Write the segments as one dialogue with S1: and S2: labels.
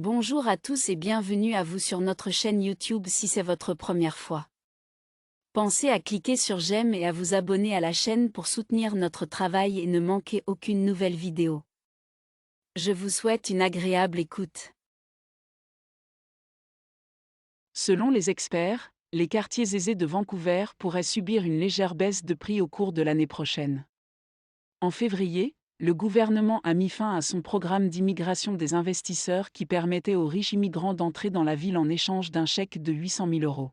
S1: Bonjour à tous et bienvenue à vous sur notre chaîne YouTube si c'est votre première fois. Pensez à cliquer sur j'aime et à vous abonner à la chaîne pour soutenir notre travail et ne manquer aucune nouvelle vidéo. Je vous souhaite une agréable écoute.
S2: Selon les experts, les quartiers aisés de Vancouver pourraient subir une légère baisse de prix au cours de l'année prochaine. En février, le gouvernement a mis fin à son programme d'immigration des investisseurs qui permettait aux riches immigrants d'entrer dans la ville en échange d'un chèque de 800 000 euros.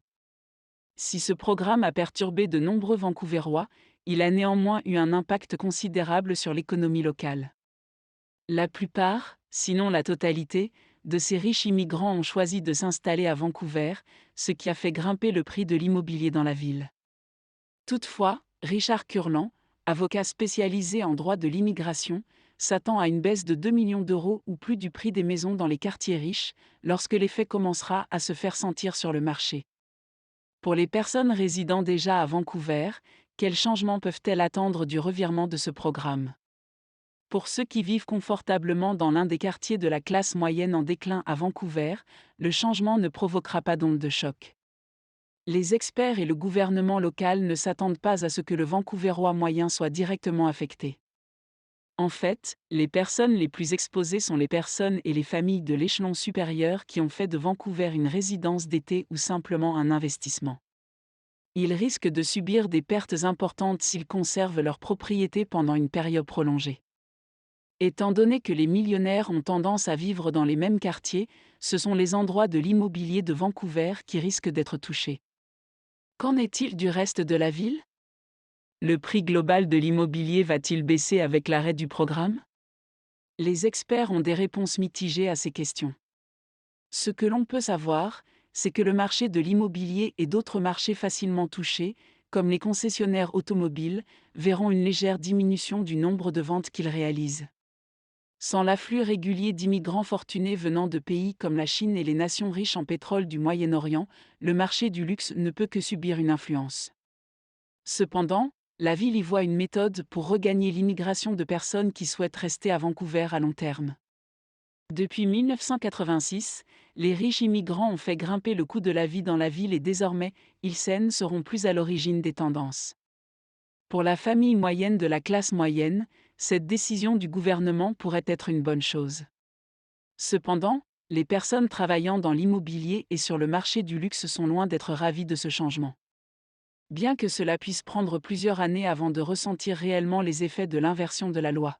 S2: Si ce programme a perturbé de nombreux Vancouverois, il a néanmoins eu un impact considérable sur l'économie locale. La plupart, sinon la totalité, de ces riches immigrants ont choisi de s'installer à Vancouver, ce qui a fait grimper le prix de l'immobilier dans la ville. Toutefois, Richard Kurland, avocat spécialisé en droit de l'immigration, s'attend à une baisse de 2 millions d'euros ou plus du prix des maisons dans les quartiers riches, lorsque l'effet commencera à se faire sentir sur le marché. Pour les personnes résidant déjà à Vancouver, quels changements peuvent-elles attendre du revirement de ce programme ? Pour ceux qui vivent confortablement dans l'un des quartiers de la classe moyenne en déclin à Vancouver, le changement ne provoquera pas d'onde de choc. Les experts et le gouvernement local ne s'attendent pas à ce que le Vancouverois moyen soit directement affecté. En fait, les personnes les plus exposées sont les personnes et les familles de l'échelon supérieur qui ont fait de Vancouver une résidence d'été ou simplement un investissement. Ils risquent de subir des pertes importantes s'ils conservent leur propriété pendant une période prolongée. Étant donné que les millionnaires ont tendance à vivre dans les mêmes quartiers, ce sont les endroits de l'immobilier de Vancouver qui risquent d'être touchés. Qu'en est-il du reste de la ville ? Le prix global de l'immobilier va-t-il baisser avec l'arrêt du programme ? Les experts ont des réponses mitigées à ces questions. Ce que l'on peut savoir, c'est que le marché de l'immobilier et d'autres marchés facilement touchés, comme les concessionnaires automobiles, verront une légère diminution du nombre de ventes qu'ils réalisent. Sans l'afflux régulier d'immigrants fortunés venant de pays comme la Chine et les nations riches en pétrole du Moyen-Orient, le marché du luxe ne peut que subir une influence. Cependant, la ville y voit une méthode pour regagner l'immigration de personnes qui souhaitent rester à Vancouver à long terme. Depuis 1986, les riches immigrants ont fait grimper le coût de la vie dans la ville et désormais, ils ne seront plus à l'origine des tendances. Pour la famille moyenne de la classe moyenne, cette décision du gouvernement pourrait être une bonne chose. Cependant, les personnes travaillant dans l'immobilier et sur le marché du luxe sont loin d'être ravies de ce changement. Bien que cela puisse prendre plusieurs années avant de ressentir réellement les effets de l'inversion de la loi.